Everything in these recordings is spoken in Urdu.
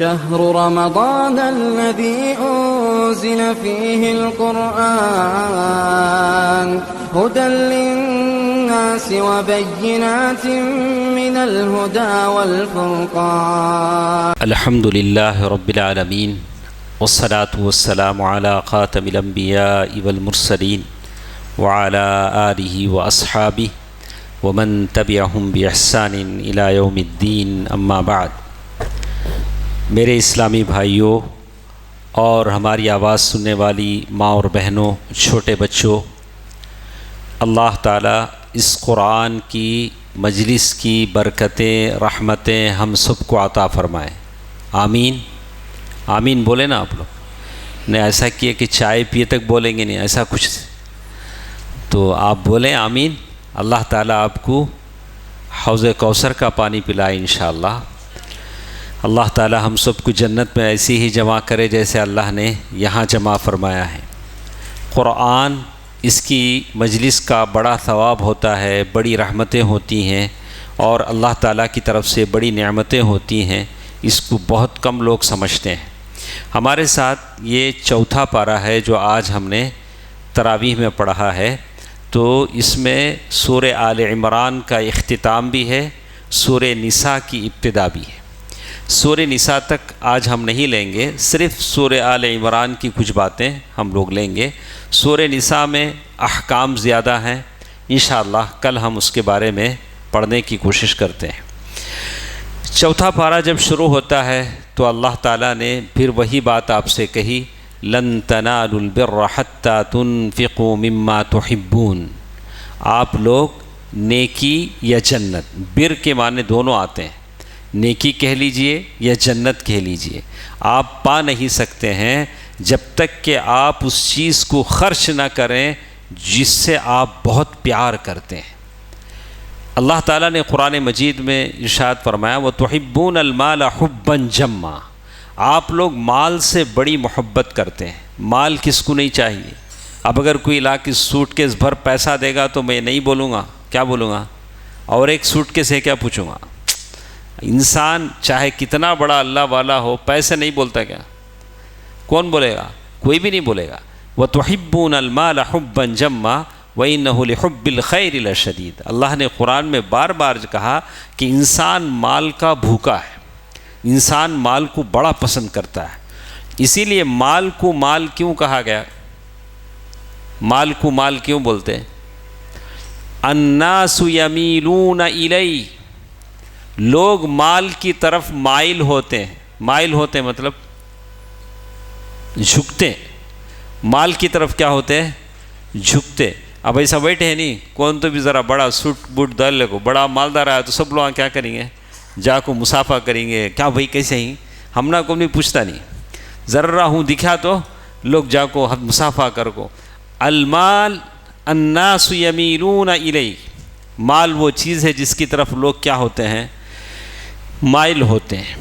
شهر رمضان الذي أنزل فيه القرآن هدى للناس وبينات من الهدى والفرقان. الحمد لله رب العالمين والصلاة والسلام على خاتم الأنبياء والمرسلين وعلى آله وأصحابه ومن تبعهم بإحسان إلى يوم الدين. أما بعد. میرے اسلامی بھائیوں اور ہماری آواز سننے والی ماں اور بہنوں، چھوٹے بچوں، اللہ تعالیٰ اس قرآن کی مجلس کی برکتیں، رحمتیں ہم سب کو عطا فرمائیں. آمین. آمین بولے نا آپ لوگ. نہیں ایسا کیے کہ چائے پیے تک بولیں گے، نہیں ایسا کچھ، تو آپ بولیں آمین. اللہ تعالیٰ آپ کو حوض کوثر کا پانی پلائے انشاءاللہ. اللہ تعالی ہم سب کو جنت میں ایسی ہی جمع کرے جیسے اللہ نے یہاں جمع فرمایا ہے. قرآن، اس کی مجلس کا بڑا ثواب ہوتا ہے، بڑی رحمتیں ہوتی ہیں اور اللہ تعالیٰ کی طرف سے بڑی نعمتیں ہوتی ہیں. اس کو بہت کم لوگ سمجھتے ہیں. ہمارے ساتھ یہ چوتھا پارہ ہے جو آج ہم نے تراویح میں پڑھا ہے. تو اس میں سورہ آل عمران کا اختتام بھی ہے، سورہ نساء کی ابتدا بھی ہے. سورہ نساء تک آج ہم نہیں لیں گے، صرف سورہ آل عمران کی کچھ باتیں ہم لوگ لیں گے. سورہ نساء میں احکام زیادہ ہیں، انشاءاللہ کل ہم اس کے بارے میں پڑھنے کی کوشش کرتے ہیں. چوتھا پارہ جب شروع ہوتا ہے تو اللہ تعالیٰ نے پھر وہی بات آپ سے کہی، لن تنالوا البر حتى تنفقوا مما تحبون. آپ لوگ نیکی یا جنت، بر کے معنی دونوں آتے ہیں، نیکی کہہ لیجئے یا جنت کہہ لیجئے، آپ پا نہیں سکتے ہیں جب تک کہ آپ اس چیز کو خرچ نہ کریں جس سے آپ بہت پیار کرتے ہیں. اللہ تعالیٰ نے قرآن مجید میں ارشاد فرمایا وَتُحِبُّونَ الْمَالَ حُبًّا جَمًّا. آپ لوگ مال سے بڑی محبت کرتے ہیں. مال کس کو نہیں چاہیے؟ اب اگر کوئی لا کے سوٹ کیس بھر پیسہ دے گا تو میں نہیں بولوں گا، کیا بولوں گا؟ اور ایک سوٹ کیس ہے کیا پوچھوں گا؟ انسان چاہے کتنا بڑا اللہ والا ہو، پیسے نہیں بولتا کیا؟ کون بولے گا؟ کوئی بھی نہیں بولے گا. وَتُحِبُّونَ الْمَالَ حُبًّا جَمًّا وَإِنَّهُ لِحُبِّ الْخَيْرِ لَشَدِيدٌ. اللہ نے قرآن میں بار بار کہا کہ انسان مال کا بھوکا ہے، انسان مال کو بڑا پسند کرتا ہے. اسی لیے مال کو مال کیوں کہا گیا؟ مال کو مال کیوں بولتے ہیں؟ النَّاسُ يَمِيلُونَ إِلَيْهِ. لوگ مال کی طرف مائل ہوتے ہیں. مائل ہوتے ہیں مطلب جھکتے ہیں. مال کی طرف کیا ہوتے ہیں؟ جھکتے. اب ایسا بیٹھے ہیں نہیں، کون تو بھی ذرا بڑا سوٹ بوٹ ڈال لے کو، بڑا مالدار آیا تو سب لوگ کیا کریں گے؟ جا کو مسافہ کریں گے. کیا بھائی کیسے ہی؟ ہم نہ کو نہیں پوچھتا نہیں، ذرا ہوں دکھا تو لوگ جا کو مسافہ کر کو. المال الناس یمیلون الیہ. مال وہ چیز ہے جس کی طرف لوگ کیا ہوتے ہیں؟ مائل ہوتے ہیں.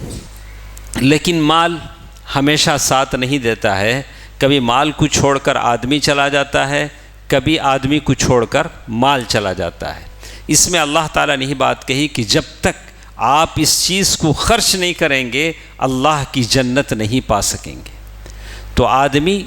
لیکن مال ہمیشہ ساتھ نہیں دیتا ہے. کبھی مال کو چھوڑ کر آدمی چلا جاتا ہے، کبھی آدمی کو چھوڑ کر مال چلا جاتا ہے. اس میں اللہ تعالیٰ نے ہی بات کہی کہ جب تک آپ اس چیز کو خرچ نہیں کریں گے اللہ کی جنت نہیں پا سکیں گے. تو آدمی،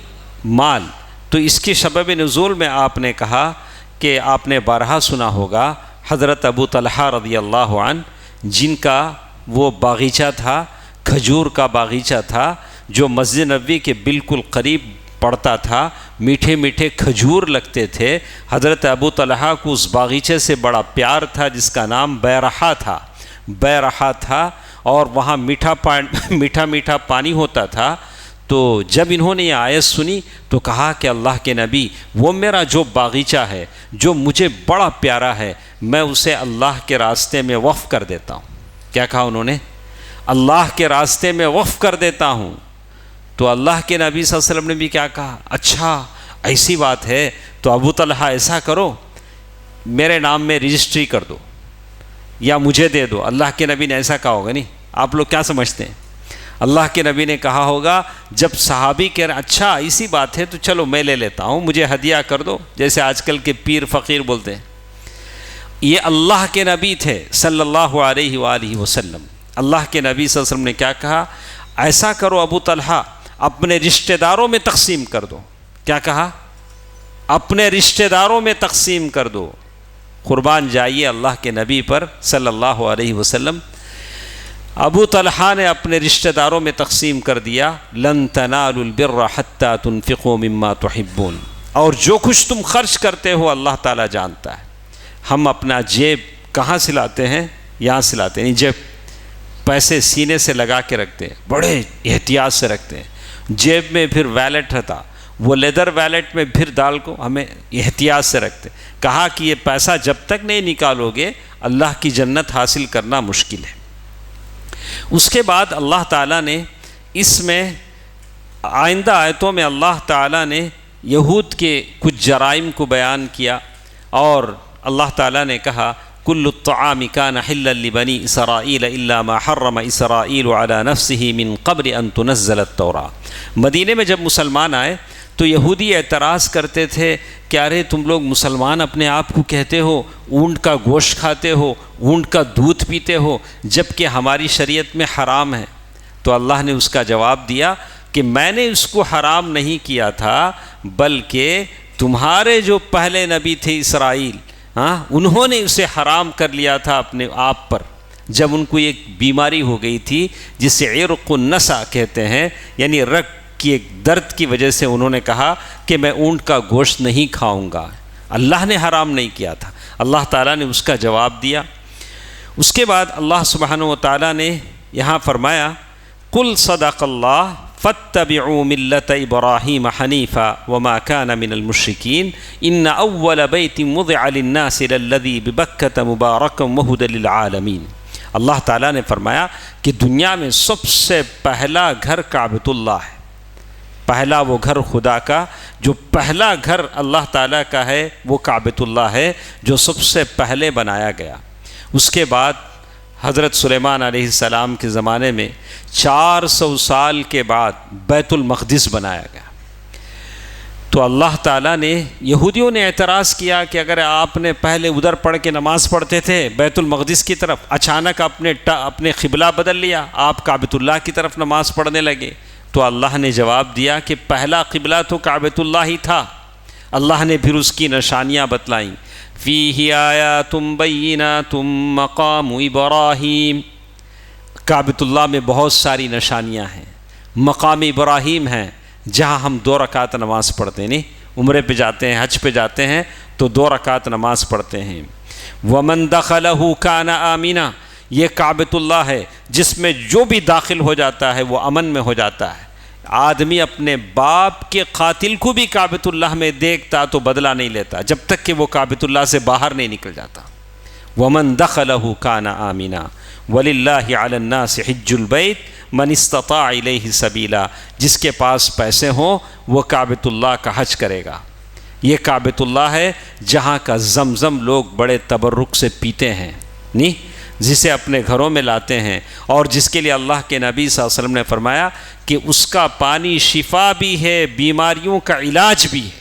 مال، تو اس کے سبب نزول میں آپ نے کہا کہ آپ نے بارہا سنا ہوگا حضرت ابو طلحہ رضی اللہ عنہ، جن کا وہ باغیچہ تھا، کھجور کا باغیچہ تھا جو مسجد نبوی کے بالکل قریب پڑتا تھا. میٹھے میٹھے کھجور لگتے تھے. حضرت ابو طلحہ کو اس باغیچے سے بڑا پیار تھا جس کا نام بیرحا تھا. بیرحا تھا اور وہاں میٹھا میٹھا پانی ہوتا تھا. تو جب انہوں نے یہ آیت سنی تو کہا کہ اللہ کے نبی، وہ میرا جو باغیچہ ہے جو مجھے بڑا پیارا ہے، میں اسے اللہ کے راستے میں وقف کر دیتا ہوں. کیا کہا انہوں نے؟ اللہ کے راستے میں وقف کر دیتا ہوں. تو اللہ کے نبی صلی اللہ علیہ وسلم نے بھی کیا کہا؟ اچھا ایسی بات ہے تو ابو طلحہ ایسا کرو، میرے نام میں رجسٹری کر دو یا مجھے دے دو. اللہ کے نبی نے ایسا کہا ہوگا نہیں؟ آپ لوگ کیا سمجھتے ہیں؟ اللہ کے نبی نے کہا ہوگا جب صحابی کہہ رہے اچھا ایسی بات ہے تو چلو میں لے لیتا ہوں، مجھے ہدیہ کر دو، جیسے آج کل کے پیر فقیر بولتے ہیں. یہ اللہ کے نبی تھے صلی اللہ علیہ وآلہ وسلم. اللہ کے نبی صلی اللہ علیہ وسلم نے کیا کہا؟ ایسا کرو ابو طلحہ اپنے رشتہ داروں میں تقسیم کر دو. کیا کہا؟ اپنے رشتہ داروں میں تقسیم کر دو. قربان جائیے اللہ کے نبی پر صلی اللہ علیہ وسلم. ابو طلحہ نے اپنے رشتہ داروں میں تقسیم کر دیا. لن تنالوا البر حتى تنفقوا مما تحبون. اور جو کچھ تم خرچ کرتے ہو اللہ تعالیٰ جانتا ہے. ہم اپنا جیب کہاں سے لاتے ہیں؟ یہاں سے لاتے ہیں. جیب پیسے سینے سے لگا کے رکھتے ہیں, بڑے احتیاط سے رکھتے ہیں. جیب میں پھر ویلٹ رہتا, وہ لیدر ویلٹ میں پھر ڈال کو ہمیں احتیاط سے رکھتے. کہا کہ یہ پیسہ جب تک نہیں نکالو گے اللہ کی جنت حاصل کرنا مشکل ہے. اس کے بعد اللہ تعالیٰ نے اس میں آئندہ آیتوں میں اللہ تعالیٰ نے یہود کے کچھ جرائم کو بیان کیا, اور اللہ تعالیٰ نے کہا کل الطعام کان حلا لبنی اسرائیل الا ما حرم اسرائیل علی نفسه من قبل ان تنزل التوراۃ. مدینے میں جب مسلمان آئے تو یہودی اعتراض کرتے تھے کہ ارے تم لوگ مسلمان اپنے آپ کو کہتے ہو, اونٹ کا گوشت کھاتے ہو, اونٹ کا دودھ پیتے ہو, جبکہ ہماری شریعت میں حرام ہے. تو اللہ نے اس کا جواب دیا کہ میں نے اس کو حرام نہیں کیا تھا, بلکہ تمہارے جو پہلے نبی تھے اسرائیل, انہوں نے اسے حرام کر لیا تھا اپنے آپ پر, جب ان کو ایک بیماری ہو گئی تھی جسے عرق النسا کہتے ہیں, یعنی رگ کی ایک درد کی وجہ سے انہوں نے کہا کہ میں اونٹ کا گوشت نہیں کھاؤں گا. اللہ نے حرام نہیں کیا تھا, اللہ تعالیٰ نے اس کا جواب دیا. اس کے بعد اللہ سبحانہ و تعالیٰ نے یہاں فرمایا قل صدق اللہ فاتبعوا ملت ابراہیم حنیفا وما کان من المشرکین ان اول بیت وضع للناس للذی ببکۃ مبارکا وہدی للعالمین. اللہ تعالیٰ نے فرمایا کہ دنیا میں سب سے پہلا گھر کعبۃ اللہ ہے. پہلا وہ گھر خدا کا, جو پہلا گھر اللہ تعالیٰ کا ہے وہ کعبۃ اللہ ہے, جو سب سے پہلے بنایا گیا. اس کے بعد حضرت سلیمان علیہ السلام کے زمانے میں 400 سال کے بعد بیت المقدس بنایا گیا. تو اللہ تعالیٰ نے, یہودیوں نے اعتراض کیا کہ اگر آپ نے پہلے ادھر پڑھ کے نماز پڑھتے تھے بیت المقدس کی طرف, اچانک اپنے قبلہ بدل لیا, آپ کعبۃ اللہ کی طرف نماز پڑھنے لگے. تو اللہ نے جواب دیا کہ پہلا قبلہ تو کعبۃ اللہ ہی تھا. اللہ نے پھر اس کی نشانیاں بتلائیں. فیہ آیات بینات مقام ابراہیم. کعبۃ اللہ میں بہت ساری نشانیاں ہیں. مقام ابراہیم ہیں جہاں ہم 2 رکعت نماز پڑھتے ہیں, نہیں عمرے پہ جاتے ہیں, حج پہ جاتے ہیں تو 2 رکعت نماز پڑھتے ہیں. ومن دخلہ کان آمنا. یہ کعبۃ اللہ ہے جس میں جو بھی داخل ہو جاتا ہے وہ امن میں ہو جاتا ہے. آدمی اپنے باپ کے قاتل کو بھی کعبۃ اللہ میں دیکھتا تو بدلہ نہیں لیتا جب تک کہ وہ کعبۃ اللہ سے باہر نہیں نکل جاتا. ومن دخلہ کان آمنا وللہ علی الناس حج البیت من استطاع الیہ سبیلا. جس کے پاس پیسے ہوں وہ کعبۃ اللہ کا حج کرے گا. یہ کعبۃ اللہ ہے جہاں کا زمزم لوگ بڑے تبرک سے پیتے ہیں, نہیں جسے اپنے گھروں میں لاتے ہیں, اور جس کے لیے اللہ کے نبی صلی اللہ علیہ وسلم نے فرمایا کہ اس کا پانی شفا بھی ہے, بیماریوں کا علاج بھی ہے.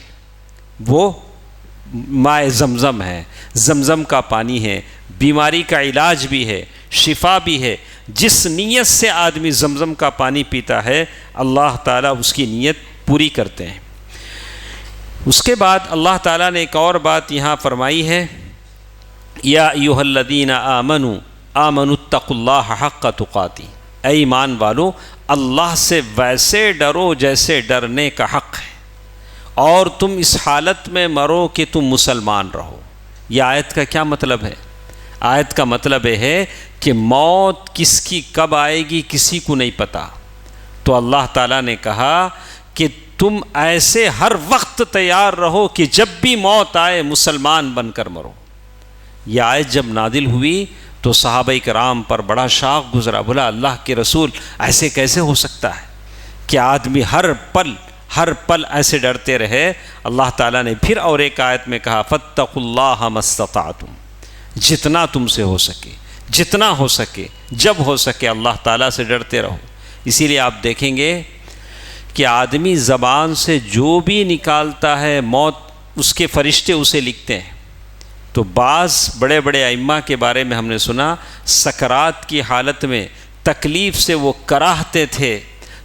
وہ ماء زمزم ہے, زمزم کا پانی ہے, بیماری کا علاج بھی ہے, شفا بھی ہے. جس نیت سے آدمی زمزم کا پانی پیتا ہے اللہ تعالیٰ اس کی نیت پوری کرتے ہیں. اس کے بعد اللہ تعالیٰ نے ایک اور بات یہاں فرمائی ہے, یا ایھا الذین آمنوا اتقوا اللہ حق تقاتی. اے ایمان والو اللہ سے ویسے ڈرو جیسے ڈرنے کا حق ہے, اور تم اس حالت میں مرو کہ تم مسلمان رہو. یہ آیت کا کیا مطلب ہے؟ آیت کا مطلب یہ ہے کہ موت کس کی کب آئے گی کسی کو نہیں پتہ. تو اللہ تعالیٰ نے کہا کہ تم ایسے ہر وقت تیار رہو کہ جب بھی موت آئے مسلمان بن کر مرو. یہ آیت جب نازل ہوئی تو صحابہ کرام پر بڑا شاق گزرا. بولا اللہ کے رسول ایسے کیسے ہو سکتا ہے کہ آدمی ہر پل ایسے ڈرتے رہے. اللہ تعالیٰ نے پھر اور ایک آیت میں کہا فاتقوا اللہ ما استطعتم. جتنا تم سے ہو سکے, جتنا ہو سکے, جب ہو سکے اللہ تعالیٰ سے ڈرتے رہو. اسی لیے آپ دیکھیں گے کہ آدمی زبان سے جو بھی نکالتا ہے موت اس کے فرشتے اسے لکھتے ہیں. تو بعض بڑے بڑے ائمہ کے بارے میں ہم نے سنا سکرات کی حالت میں تکلیف سے وہ کراہتے تھے،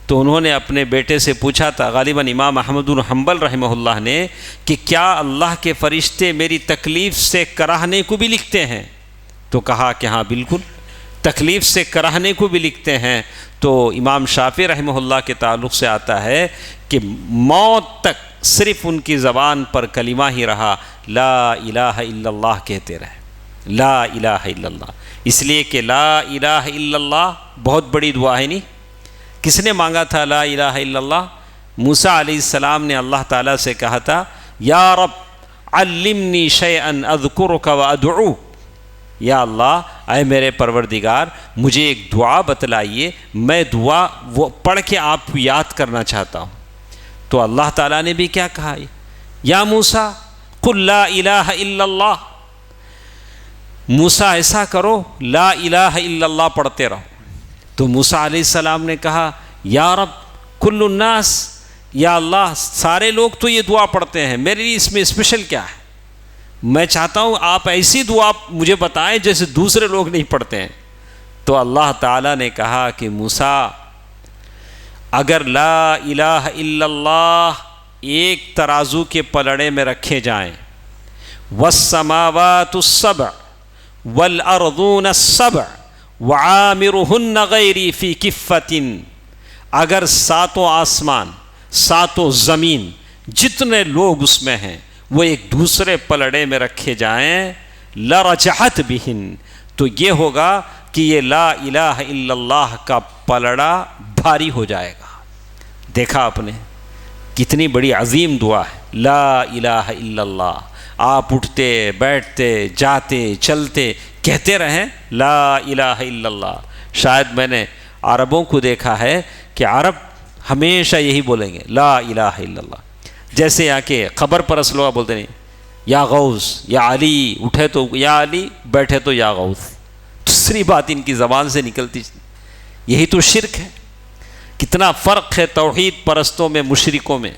تو انہوں نے اپنے بیٹے سے پوچھا تھا، غالباً امام احمد بن حنبل رحمہ اللہ نے، کہ کیا اللہ کے فرشتے میری تکلیف سے کراہنے کو بھی لکھتے ہیں؟ تو کہا کہ ہاں بالکل، تکلیف سے کراہنے کو بھی لکھتے ہیں۔ تو امام شافعی رحمہ اللہ کے تعلق سے آتا ہے کہ موت تک صرف ان کی زبان پر کلمہ ہی رہا، لا الہ الا اللہ کہتے رہے، لا الہ الا اللہ، اس لیے کہ لا الہ الا اللہ بہت بڑی دعا ہے نہیں؟ کس نے مانگا تھا لا الہ الا اللہ؟ موسیٰ علیہ السلام نے اللہ تعالیٰ سے کہا تھا، یا رب علمنی شیئا اذکرک وادعوک، یا اللہ اے میرے پروردگار مجھے ایک دعا بتلائیے، میں دعا وہ پڑھ کے آپ کو یاد کرنا چاہتا ہوں۔ تو اللہ تعالیٰ نے بھی کیا کہا، یا موسیٰ قل لا الہ الا اللہ، موسیٰ ایسا کرو لا الہ الا اللہ پڑھتے رہو۔ تو موسیٰ علیہ السلام نے کہا، یا رب کل الناس، یا اللہ سارے لوگ تو یہ دعا پڑھتے ہیں، میرے لیے اس میں اسپیشل کیا ہے؟ میں چاہتا ہوں آپ ایسی دعا مجھے بتائیں جیسے دوسرے لوگ نہیں پڑھتے ہیں۔ تو اللہ تعالیٰ نے کہا کہ موسیٰ اگر لا الہ الا اللہ ایک ترازو کے پلڑے میں رکھے جائیں، والسماوات السبع والارضون السبع وعامرهن غیری فی کفۃ، اگر ساتوں آسمان ساتوں زمین جتنے لوگ اس میں ہیں وہ ایک دوسرے پلڑے میں رکھے جائیں، لرجحت بہن، تو یہ ہوگا کہ یہ لا الہ الا اللہ کا پلڑا بھاری ہو جائے گا۔ دیکھا آپ نے کتنی بڑی عظیم دعا ہے، لا الہ الا اللہ، آپ اٹھتے بیٹھتے جاتے چلتے کہتے رہیں لا الہ الا اللہ۔ شاید میں نے عربوں کو دیکھا ہے کہ عرب ہمیشہ یہی بولیں گے لا الہ الا اللہ، جیسے یہاں کے خبر پرست لوگ بولتے نہیں یا غوث یا علی، اٹھے تو یا علی بیٹھے تو یا غوث، دوسری بات ان کی زبان سے نکلتی، یہی تو شرک ہے۔ کتنا فرق ہے توحید پرستوں میں مشرکوں میں۔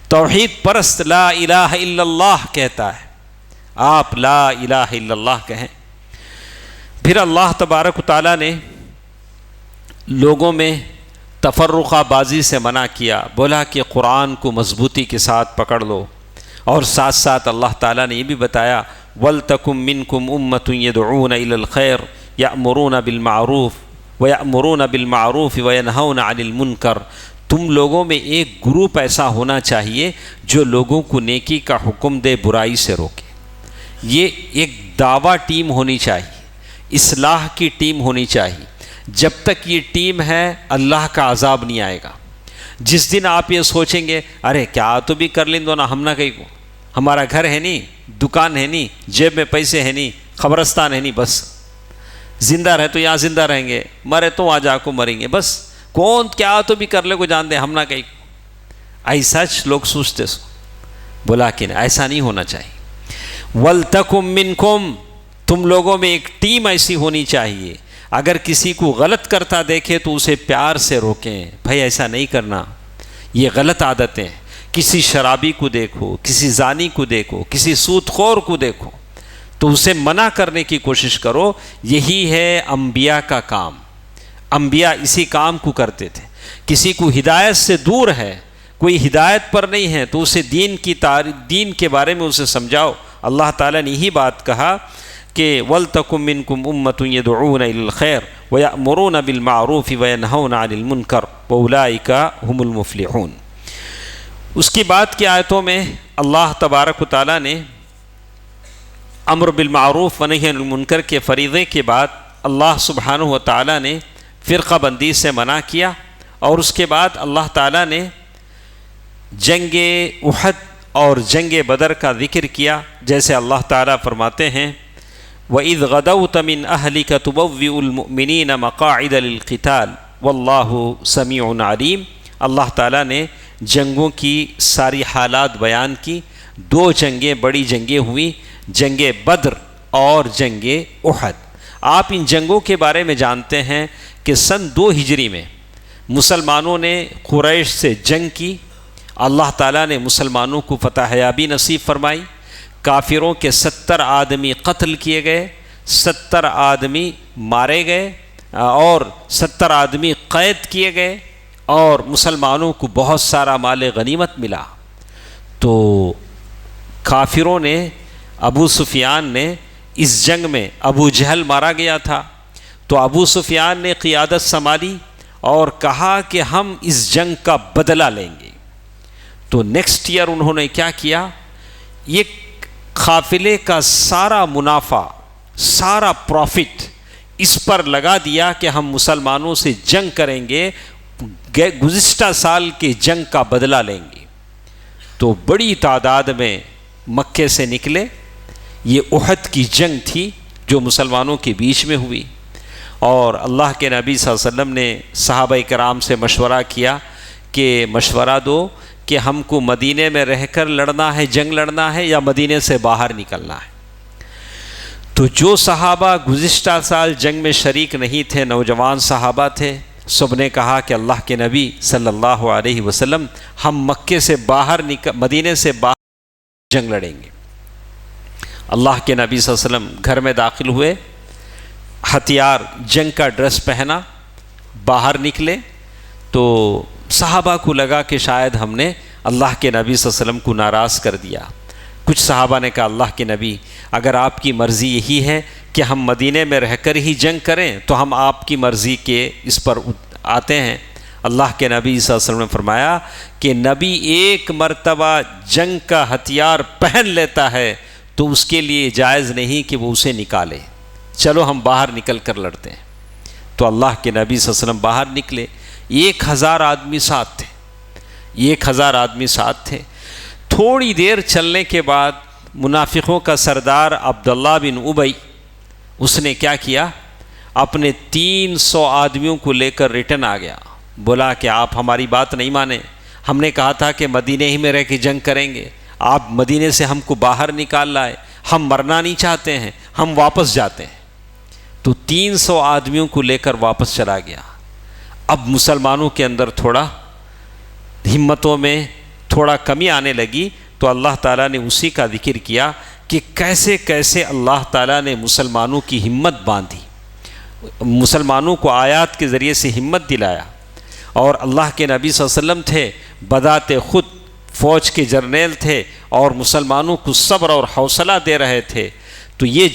توحید پرست لا الہ الا اللہ کہتا ہے، آپ لا الہ الا اللہ کہیں۔ پھر اللہ تبارک و تعالیٰ نے لوگوں میں تفرقہ بازی سے منع کیا، بولا کہ قرآن کو مضبوطی کے ساتھ پکڑ لو، اور ساتھ ساتھ اللہ تعالیٰ نے یہ بھی بتایا وَلْتَكُمْ مِنْكُمْ أُمَّةٌ يَدْعُونَ إِلَى الْخَيْرِ يَأْمُرُونَ بِالْمَعْرُوفِ وَيَأْمُرُونَ بِالْمَعْرُوفِ وَيَنْهَوْنَ عَنِ الْمُنْكَرِ، تم لوگوں میں ایک گروپ ایسا ہونا چاہیے جو لوگوں کو نیکی کا حکم دے، برائی سے روکے۔ یہ ایک دعویٰ ٹیم ہونی چاہیے، اصلاح کی ٹیم ہونی چاہیے۔ جب تک یہ ٹیم ہے اللہ کا عذاب نہیں آئے گا۔ جس دن آپ یہ سوچیں گے ارے کیا تو بھی کر لیں دو نا، ہم نہ کہیں کو، ہمارا گھر ہے نہیں، دکان ہے نہیں، جیب میں پیسے ہے نہیں، قبرستان ہے نہیں، بس زندہ رہے تو یہاں زندہ رہیں گے، مرے تو وہاں جا کو مریں گے، بس کون کیا تو بھی کر لے کو جان دے، ہم نہ کہیں کو، ایسا لوگ سوچتے سو، بولا کہ ایسا نہیں ہونا چاہیے۔ وَلْتَكُمْ مِنْكُمْ، تم لوگوں میں ایک ٹیم ایسی ہونی چاہیے، اگر کسی کو غلط کرتا دیکھے تو اسے پیار سے روکیں، بھائی ایسا نہیں کرنا، یہ غلط عادتیں۔ کسی شرابی کو دیکھو، کسی زانی کو دیکھو، کسی سود خور کو دیکھو تو اسے منع کرنے کی کوشش کرو، یہی ہے انبیاء کا کام۔ انبیاء اسی کام کو کرتے تھے۔ کسی کو ہدایت سے دور ہے، کوئی ہدایت پر نہیں ہے تو اسے دین کے بارے میں اسے سمجھاؤ۔ اللہ تعالیٰ نے یہی بات کہا کہ وَلْتَكُمْ مِنْكُمْ أُمَّةٌ يَدْعُونَ إِلَى الْخَيْرِ وَيَأْمُرُونَ بِالْمَعْرُوفِ وَيَنْهَوْنَ عَنِ الْمُنْكَرِ وَأُولَٰئِكَ هُمُ الْمُفْلِحُونَ۔ اس کی بعد کی آیتوں میں اللہ تبارک و تعالیٰ نے امر بالمعروف ونہی عن المنکر کے فریضے کے بعد اللہ سبحانہ و تعالیٰ نے فرقہ بندی سے منع کیا، اور اس کے بعد اللہ تعالیٰ نے جنگ احد اور جنگ بدر کا ذکر کیا، جیسے اللہ تعالیٰ فرماتے ہیں وَإِذْ غَدَوْتَ مِنْ أَهْلِكَ تُبَوِّئُ الْمُؤْمِنِينَ مَقَاعِدَ لِلْقِتَالِ وَاللَّهُ سَمِيعٌ عَلِيمٌ۔ اللہ تعالیٰ نے جنگوں کی ساری حالات بیان کی۔ دو جنگیں بڑی جنگیں ہوئیں، جنگ بدر اور جنگ احد۔ آپ ان جنگوں کے بارے میں جانتے ہیں کہ سن 2 ہجری میں مسلمانوں نے قریش سے جنگ کی، اللہ تعالیٰ نے مسلمانوں کو فتح یابی نصیب فرمائی، کافروں کے 70 آدمی قتل کیے گئے، 70 آدمی مارے گئے، اور 70 آدمی قید کیے گئے اور مسلمانوں کو بہت سارا مال غنیمت ملا. تو کافروں نے، ابو سفیان نے اس جنگ میں، ابو جہل مارا گیا تھا، تو ابو سفیان نے قیادت سنبھالی اور کہا کہ ہم اس جنگ کا بدلہ لیں گے. تو نیکسٹ ایئر انہوں نے کیا کیا، یہ قافلے کا سارا منافع، سارا پروفٹ اس پر لگا دیا کہ ہم مسلمانوں سے جنگ کریں گے، گزشتہ سال کے جنگ کا بدلہ لیں گے. تو بڑی تعداد میں مکے سے نکلے. یہ احد کی جنگ تھی جو مسلمانوں کے بیچ میں ہوئی، اور اللہ کے نبی صلی اللہ علیہ وسلم نے صحابہ کرام سے مشورہ کیا کہ مشورہ دو کہ ہم کو مدینے میں رہ کر لڑنا ہے، جنگ لڑنا ہے، یا مدینے سے باہر نکلنا ہے. تو جو صحابہ گزشتہ سال جنگ میں شریک نہیں تھے، نوجوان صحابہ تھے، سب نے کہا کہ اللہ کے نبی صلی اللہ علیہ وسلم ہم مکے سے باہر مدینے سے باہر جنگ لڑیں گے. اللہ کے نبی صلی اللہ علیہ وسلم گھر میں داخل ہوئے، ہتھیار جنگ کا ڈریس پہنا، باہر نکلے. تو صحابہ کو لگا کہ شاید ہم نے اللہ کے نبی صلی اللہ علیہ وسلم کو ناراض کر دیا. کچھ صحابہ نے کہا اللہ کے نبی اگر آپ کی مرضی یہی ہے کہ ہم مدینے میں رہ کر ہی جنگ کریں تو ہم آپ کی مرضی کے اس پر آتے ہیں. اللہ کے نبی صلی اللہ علیہ وسلم نے فرمایا کہ نبی ایک مرتبہ جنگ کا ہتھیار پہن لیتا ہے تو اس کے لیے جائز نہیں کہ وہ اسے نکالے. چلو ہم باہر نکل کر لڑتے ہیں. تو اللہ کے نبی صلی اللہ علیہ وسلم باہر نکلے. 1000 آدمی ساتھ تھے، 1000 آدمی ساتھ تھے. تھوڑی دیر چلنے کے بعد منافقوں کا سردار عبداللہ بن ابی، اس نے کیا کیا، اپنے 300 آدمیوں کو لے کر ریٹرن آ گیا. بولا کہ آپ ہماری بات نہیں مانے، ہم نے کہا تھا کہ مدینے ہی میں رہ کے جنگ کریں گے، آپ مدینے سے ہم کو باہر نکال لائے، ہم مرنا نہیں چاہتے ہیں، ہم واپس جاتے ہیں. تو 300 آدمیوں کو لے کر واپس چلا گیا. اب مسلمانوں کے اندر تھوڑا ہمتوں میں تھوڑا کمی آنے لگی. تو اللہ تعالیٰ نے اسی کا ذکر کیا کہ کیسے کیسے اللہ تعالیٰ نے مسلمانوں کی ہمت باندھی، مسلمانوں کو آیات کے ذریعے سے ہمت دلایا. اور اللہ کے نبی صلی اللہ علیہ وسلم تھے، بذات خود فوج کے جرنیل تھے اور مسلمانوں کو صبر اور حوصلہ دے رہے تھے. تو یہ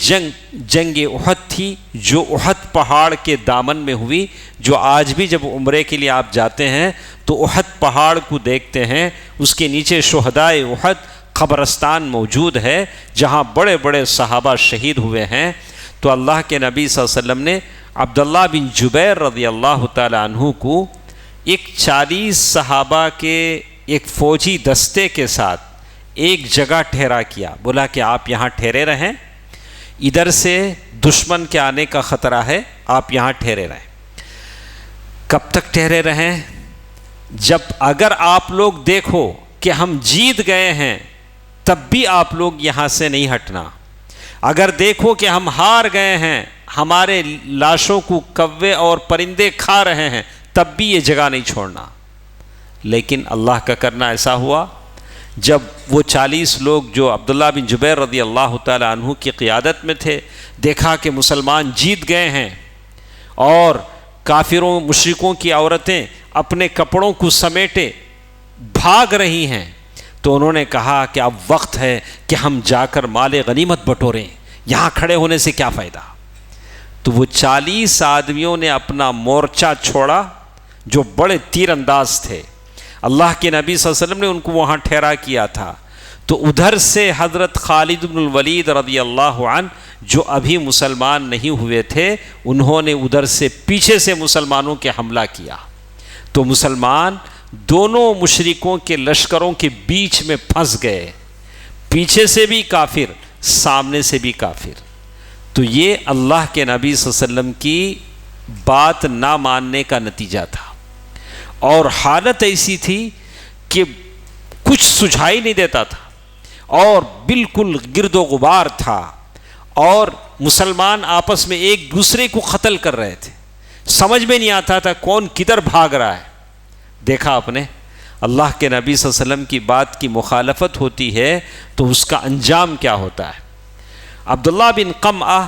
جنگ احد تھی جو احد پہاڑ کے دامن میں ہوئی، جو آج بھی جب عمرے کے لیے آپ جاتے ہیں تو احد پہاڑ کو دیکھتے ہیں، اس کے نیچے شہدائے احد قبرستان موجود ہے جہاں بڑے بڑے صحابہ شہید ہوئے ہیں. تو اللہ کے نبی صلی اللہ علیہ وسلم نے عبداللہ بن جبیر رضی اللہ تعالی عنہ کو ایک 40 صحابہ کے ایک فوجی دستے کے ساتھ ایک جگہ ٹھہرا کیا. بولا کہ آپ یہاں ٹھہرے رہیں، ادھر سے دشمن کے آنے کا خطرہ ہے، آپ یہاں ٹھہرے رہیں. کب تک ٹھہرے رہیں؟ جب اگر آپ لوگ دیکھو کہ ہم جیت گئے ہیں تب بھی آپ لوگ یہاں سے نہیں ہٹنا. اگر دیکھو کہ ہم ہار گئے ہیں، ہمارے لاشوں کو کوے اور پرندے کھا رہے ہیں، تب بھی یہ جگہ نہیں چھوڑنا. لیکن اللہ کا کرنا ایسا ہوا، جب وہ 40 لوگ جو عبداللہ بن جبیر رضی اللہ تعالی عنہ کی قیادت میں تھے، دیکھا کہ مسلمان جیت گئے ہیں اور کافروں مشرکوں کی عورتیں اپنے کپڑوں کو سمیٹے بھاگ رہی ہیں، تو انہوں نے کہا کہ اب وقت ہے کہ ہم جا کر مال غنیمت بٹوریں، یہاں کھڑے ہونے سے کیا فائدہ. تو وہ 40 آدمیوں نے اپنا مورچہ چھوڑا جو بڑے تیر انداز تھے. اللہ کے نبی صلی اللہ علیہ وسلم نے ان کو وہاں ٹھہرا کیا تھا. تو ادھر سے حضرت خالد بن الولید رضی اللہ عنہ جو ابھی مسلمان نہیں ہوئے تھے، انہوں نے ادھر سے پیچھے سے مسلمانوں کے حملہ کیا. تو مسلمان دونوں مشرکوں کے لشکروں کے بیچ میں پھنس گئے، پیچھے سے بھی کافر، سامنے سے بھی کافر. تو یہ اللہ کے نبی صلی اللہ علیہ وسلم کی بات نہ ماننے کا نتیجہ تھا. اور حالت ایسی تھی کہ کچھ سجھائی نہیں دیتا تھا اور بالکل گرد و غبار تھا، اور مسلمان آپس میں ایک دوسرے کو قتل کر رہے تھے، سمجھ میں نہیں آتا تھا کون کدھر بھاگ رہا ہے. دیکھا آپ نے، اللہ کے نبی صلی اللہ علیہ وسلم کی بات کی مخالفت ہوتی ہے تو اس کا انجام کیا ہوتا ہے. عبداللہ بن قمعہ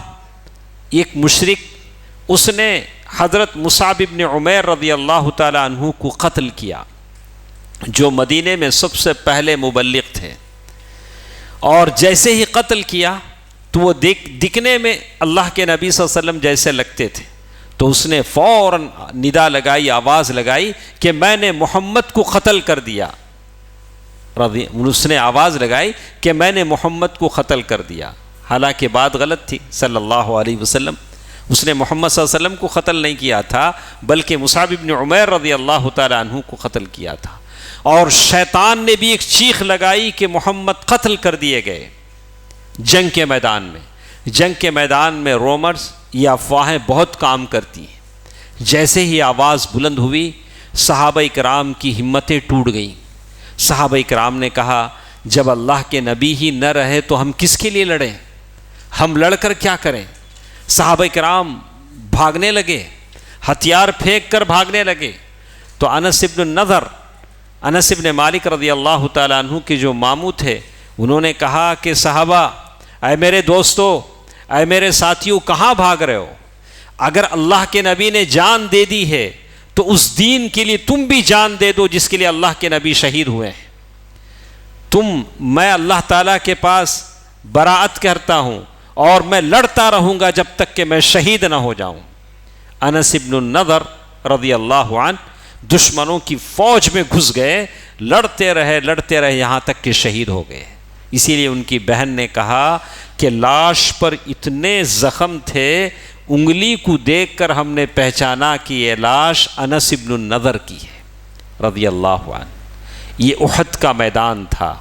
ایک مشرک، اس نے حضرت مصعب ابن عمیر رضی اللہ تعالی عنہ کو قتل کیا، جو مدینے میں سب سے پہلے مبلغ تھے، اور جیسے ہی قتل کیا تو وہ دکھنے میں اللہ کے نبی صلی اللہ علیہ وسلم جیسے لگتے تھے، تو اس نے فوراً ندا لگائی، آواز لگائی کہ میں نے محمد کو قتل کر دیا۔ اس نے آواز لگائی کہ میں نے محمد کو قتل کر دیا، حالانکہ بات غلط تھی صلی اللہ علیہ وسلم۔ اس نے محمد صلی اللہ علیہ وسلم کو قتل نہیں کیا تھا، بلکہ مصعب ابن عمیر رضی اللہ تعالی عنہ کو قتل کیا تھا۔ اور شیطان نے بھی ایک چیخ لگائی کہ محمد قتل کر دیے گئے جنگ کے میدان میں۔ جنگ کے میدان میں رومرز یہ افواہیں بہت کام کرتی ہیں۔ جیسے ہی آواز بلند ہوئی، صحابہ کرام کی ہمتیں ٹوٹ گئیں۔ صحابہ کرام نے کہا جب اللہ کے نبی ہی نہ رہے تو ہم کس کے لیے لڑیں؟ ہم لڑ کر کیا کریں؟ صحابہ کرام بھاگنے لگے، ہتھیار پھینک کر بھاگنے لگے۔ تو انس ابن مالک رضی اللہ تعالیٰ عنہ کے جو ماموں تھے، انہوں نے کہا کہ صحابہ، اے میرے دوستو، اے میرے ساتھیوں، کہاں بھاگ رہے ہو؟ اگر اللہ کے نبی نے جان دے دی ہے تو اس دین کے لیے تم بھی جان دے دو جس کے لیے اللہ کے نبی شہید ہوئے ہیں۔ میں اللہ تعالیٰ کے پاس براعت کرتا ہوں اور میں لڑتا رہوں گا جب تک کہ میں شہید نہ ہو جاؤں۔ انس ابن النضر رضی اللہ عنہ دشمنوں کی فوج میں گھس گئے، لڑتے رہے یہاں تک کہ شہید ہو گئے۔ اسی لیے ان کی بہن نے کہا کہ لاش پر اتنے زخم تھے، انگلی کو دیکھ کر ہم نے پہچانا کہ یہ لاش انس ابن النضر کی ہے رضی اللہ عنہ۔ یہ احد کا میدان تھا،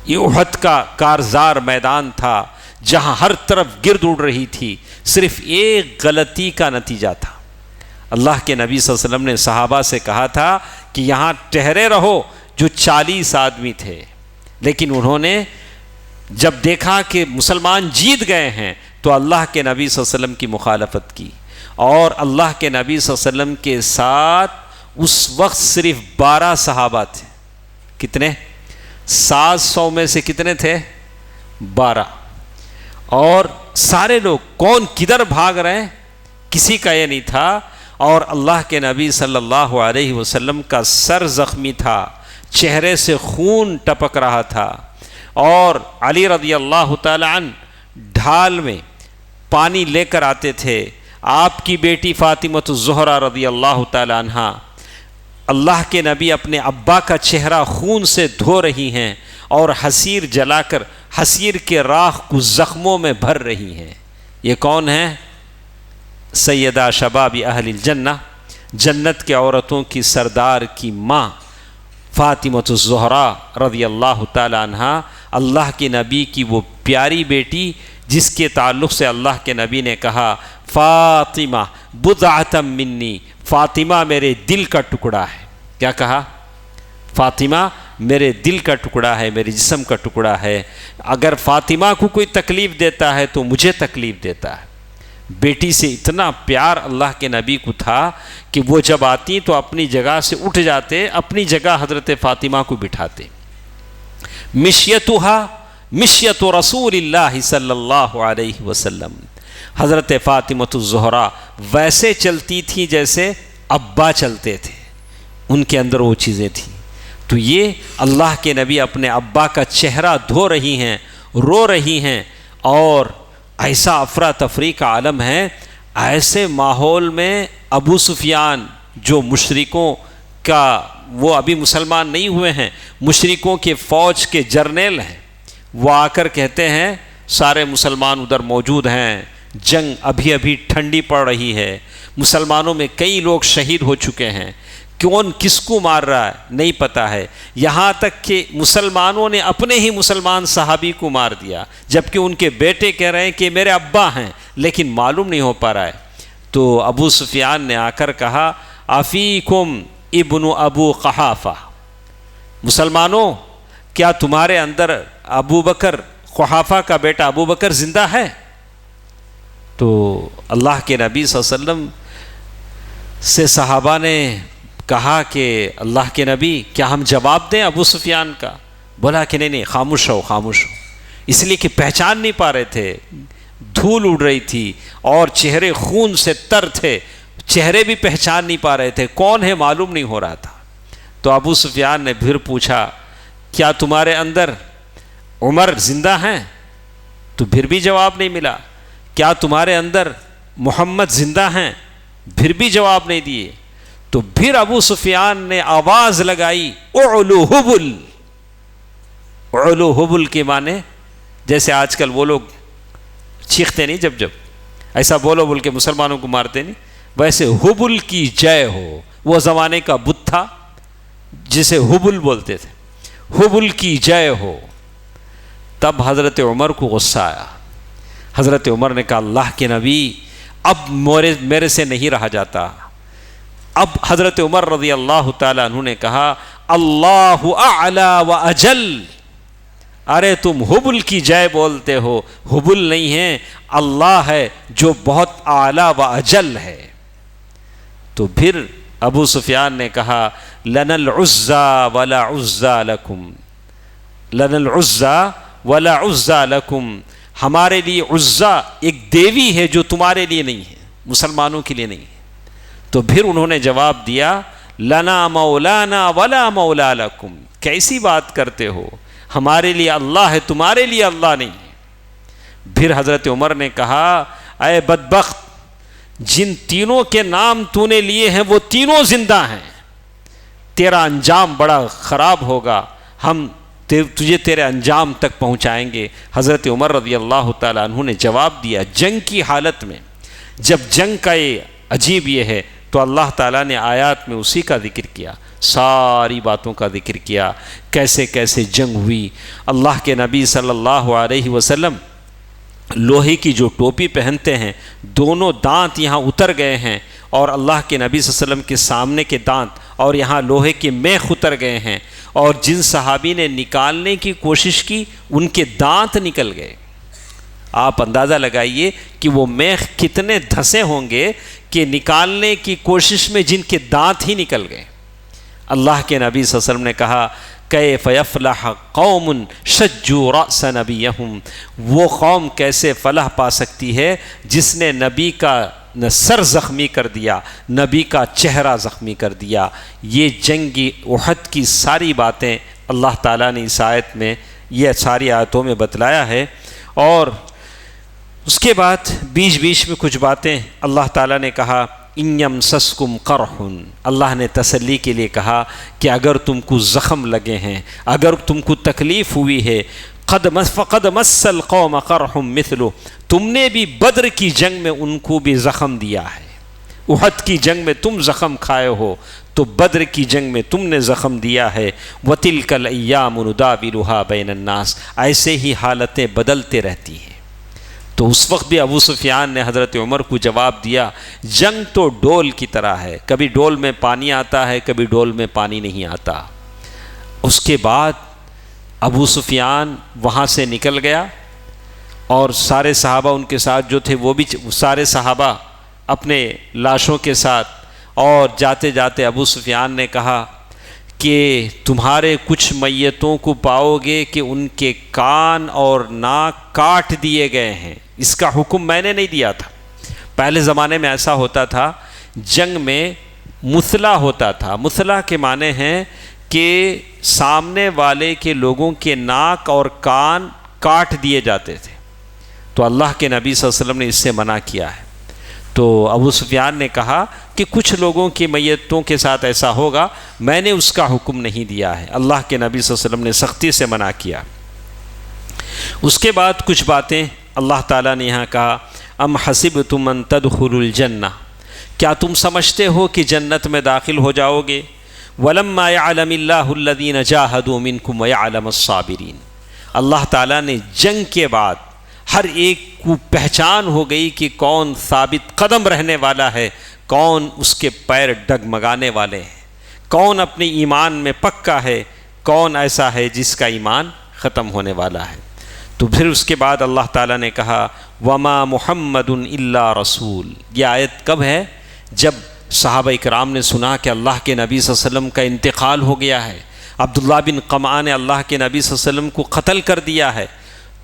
یہ احد کا کارزار میدان تھا، جہاں ہر طرف گرد اڑ رہی تھی، صرف ایک غلطی کا نتیجہ تھا۔ اللہ کے نبی صلی اللہ علیہ وسلم نے صحابہ سے کہا تھا کہ یہاں ٹھہرے رہو، جو 40 آدمی تھے، لیکن انہوں نے جب دیکھا کہ مسلمان جیت گئے ہیں تو اللہ کے نبی صلی اللہ علیہ وسلم کی مخالفت کی، اور اللہ کے نبی صلی اللہ علیہ وسلم کے ساتھ اس وقت صرف 12 صحابہ تھے۔ کتنے؟ 700 میں سے کتنے تھے؟ 12۔ اور سارے لوگ کون کدھر بھاگ رہے ہیں کسی کا یہ نہیں تھا، اور اللہ کے نبی صلی اللہ علیہ وسلم کا سر زخمی تھا، چہرے سے خون ٹپک رہا تھا، اور علی رضی اللہ تعالی عنہ ڈھال میں پانی لے کر آتے تھے۔ آپ کی بیٹی فاطمہ الزہرا رضی اللہ تعالی عنہا، اللہ کے نبی اپنے ابا کا چہرہ خون سے دھو رہی ہیں اور حسیر جلا کر حسیر کے راکھ کو زخموں میں بھر رہی ہیں۔ یہ کون ہیں؟ سیدہ شباب اہل الجنہ، جنت کے عورتوں کی سردار کی ماں فاطمہ الزہرا رضی اللہ تعالی عنہا، اللہ کے نبی کی وہ پیاری بیٹی جس کے تعلق سے اللہ کے نبی نے کہا فاطمہ بضعۃ منی، فاطمہ میرے دل کا ٹکڑا ہے۔ کیا کہا؟ فاطمہ میرے دل کا ٹکڑا ہے، میرے جسم کا ٹکڑا ہے۔ اگر فاطمہ کو کوئی تکلیف دیتا ہے تو مجھے تکلیف دیتا ہے۔ بیٹی سے اتنا پیار اللہ کے نبی کو تھا کہ وہ جب آتی تو اپنی جگہ سے اٹھ جاتے، اپنی جگہ حضرت فاطمہ کو بٹھاتے۔ مشیت رسول اللہ صلی اللہ علیہ وسلم، حضرت فاطمہ الزہرا ویسے چلتی تھی جیسے ابا چلتے تھے، ان کے اندر وہ چیزیں تھیں۔ تو یہ اللہ کے نبی اپنے ابا کا چہرہ دھو رہی ہیں، رو رہی ہیں، اور ایسا افراتفری کا عالم ہے۔ ایسے ماحول میں ابو سفیان جو مشرکوں کا، وہ ابھی مسلمان نہیں ہوئے ہیں، مشرکوں کے فوج کے جرنیل ہیں، وہ آ کر کہتے ہیں سارے مسلمان ادھر موجود ہیں، جنگ ابھی ابھی ٹھنڈی پڑ رہی ہے، مسلمانوں میں کئی لوگ شہید ہو چکے ہیں، کون کس کو مار رہا ہے نہیں پتہ ہے، یہاں تک کہ مسلمانوں نے اپنے ہی مسلمان صحابی کو مار دیا، جبکہ ان کے بیٹے کہہ رہے ہیں کہ میرے ابا ہیں، لیکن معلوم نہیں ہو پا رہا ہے۔ تو ابو سفیان نے آ کر کہا افیکم ابن ابو قحافہ، مسلمانوں کیا تمہارے اندر ابو بکر قحافہ کا بیٹا ابو بکر زندہ ہے؟ تو اللہ کے نبی صلی اللہ علیہ وسلم سے صحابہ نے کہا کہ اللہ کے نبی کیا ہم جواب دیں ابو سفیان کا؟ بولا کہ نہیں خاموش ہو، خاموش ہو، اس لیے کہ پہچان نہیں پا رہے تھے، دھول اڑ رہی تھی اور چہرے خون سے تر تھے، چہرے بھی پہچان نہیں پا رہے تھے، کون ہے معلوم نہیں ہو رہا تھا۔ تو ابو سفیان نے پھر پوچھا کیا تمہارے اندر عمر زندہ ہیں؟ تو پھر بھی جواب نہیں ملا۔ کیا تمہارے اندر محمد زندہ ہیں؟ پھر بھی جواب نہیں دیے۔ تو پھر ابو سفیان نے آواز لگائی اعلو حبل۔ اعلو حبل کے معنی جیسے آج کل وہ لوگ چیختے نہیں جب ایسا بولو بول کے مسلمانوں کو مارتے نہیں، ویسے حبل کی جے ہو۔ وہ زمانے کا بت تھا جسے حبل بولتے تھے، حبل کی جے ہو۔ تب حضرت عمر کو غصہ آیا۔ حضرت عمر نے کہا اللہ کے نبی اب میرے سے نہیں رہا جاتا۔ اب حضرت عمر رضی اللہ تعالیٰ عنہ نے کہا اللہ اعلی و اجل۔ ارے تم حبل کی جے بولتے ہو، حبل نہیں ہے، اللہ ہے جو بہت اعلی و اجل ہے۔ تو پھر ابو سفیان نے کہا لنا العزى ولا عزى لكم، لنا العزى ولا عزى لكم، ہمارے لیے عزا ایک دیوی ہے جو تمہارے لیے نہیں ہے، مسلمانوں کے لیے نہیں ہے۔ تو پھر انہوں نے جواب دیا لنا مولانا ولا مولا لکم، کیسی بات کرتے ہو، ہمارے لیے اللہ ہے تمہارے لیے اللہ نہیں ہے۔ پھر حضرت عمر نے کہا اے بدبخت، جن تینوں کے نام تو نے لیے ہیں وہ تینوں زندہ ہیں، تیرا انجام بڑا خراب ہوگا، ہم تجھے تیرے انجام تک پہنچائیں گے۔ حضرت عمر رضی اللہ تعالیٰ عنہ نے جواب دیا جنگ کی حالت میں، جب جنگ کا یہ عجیب یہ ہے تو اللہ تعالیٰ نے آیات میں اسی کا ذکر کیا، ساری باتوں کا ذکر کیا، کیسے کیسے جنگ ہوئی۔ اللہ کے نبی صلی اللہ علیہ وسلم لوہے کی جو ٹوپی پہنتے ہیں، دونوں دانت یہاں اتر گئے ہیں، اور اللہ کے نبی صلی اللہ علیہ وسلم کے سامنے کے دانت اور یہاں لوہے کے میخ اتر گئے ہیں، اور جن صحابی نے نکالنے کی کوشش کی ان کے دانت نکل گئے۔ آپ اندازہ لگائیے کہ وہ میخ کتنے دھسے ہوں گے کہ نکالنے کی کوشش میں جن کے دانت ہی نکل گئے۔ اللہ کے نبی صلی اللہ علیہ وسلم نے کہا کیف یفلح قوم شجوا رأس نبیہم، وہ قوم کیسے فلاح پا سکتی ہے جس نے نبی کا سر زخمی کر دیا، نبی کا چہرہ زخمی کر دیا۔ یہ جنگی احد کی ساری باتیں اللہ تعالیٰ نے اس آیت میں، یہ ساری آیتوں میں بتلایا ہے۔ اور اس کے بعد بیچ بیچ میں کچھ باتیں اللہ تعالیٰ نے کہا ان یمسسکم قرح، اللہ نے تسلی کے لیے کہا کہ اگر تم کو زخم لگے ہیں، اگر تم کو تکلیف ہوئی ہے، فقد مس القوم قرح مثلہ، تم نے بھی بدر کی جنگ میں ان کو بھی زخم دیا ہے، احد کی جنگ میں تم زخم کھائے ہو تو بدر کی جنگ میں تم نے زخم دیا ہے۔ وَتِلْكَ الْأَيَّامُ نُدَاوِلُهَا بَيْنَ النَّاسِ، ایسے ہی حالتیں بدلتے رہتی ہیں۔ تو اس وقت بھی ابو سفیان نے حضرت عمر کو جواب دیا جنگ تو ڈول کی طرح ہے، کبھی ڈول میں پانی آتا ہے، کبھی ڈول میں پانی نہیں آتا۔ اس کے بعد ابو سفیان وہاں سے نکل گیا، اور سارے صحابہ ان کے ساتھ جو تھے وہ بھی سارے صحابہ اپنے لاشوں کے ساتھ، اور جاتے جاتے ابو سفیان نے کہا کہ تمہارے کچھ میتوں کو پاؤ گے کہ ان کے کان اور ناک کاٹ دیے گئے ہیں، اس کا حکم میں نے نہیں دیا تھا۔ پہلے زمانے میں ایسا ہوتا تھا، جنگ میں مثلا ہوتا تھا، مثلا کے معنی ہیں کہ سامنے والے کے لوگوں کے ناک اور کان کاٹ دیے جاتے تھے، تو اللہ کے نبی صلی اللہ علیہ وسلم نے اس سے منع کیا ہے۔ تو ابو سفیان نے کہا کہ کچھ لوگوں کی میتوں کے ساتھ ایسا ہوگا، میں نے اس کا حکم نہیں دیا ہے، اللہ کے نبی صلی اللہ علیہ وسلم نے سختی سے منع کیا۔ اس کے بعد کچھ باتیں اللہ تعالیٰ نے یہاں کہا ام حسبتم ان تدخلوا الجنہ، کیا تم سمجھتے ہو کہ جنت میں داخل ہو جاؤ گے؟ ولما يعلم اللہ الذین جاہدوا منکم ويعلم الصابرین، اللہ تعالیٰ نے جنگ کے بعد ہر ایک کو پہچان ہو گئی کہ کون ثابت قدم رہنے والا ہے، کون اس کے پیر ڈگمگانے والے ہیں، کون اپنے ایمان میں پکا ہے، کون ایسا ہے جس کا ایمان ختم ہونے والا ہے۔ تو پھر اس کے بعد اللہ تعالیٰ نے کہا وما محمد الا رسول، یہ آیت کب ہے؟ جب صحابہ اکرام نے سنا کہ اللہ کے نبی صلی اللہ علیہ وسلم کا انتقال ہو گیا ہے، عبداللہ بن قمعہ نے اللہ کے نبی صلی اللہ علیہ وسلم کو قتل کر دیا ہے،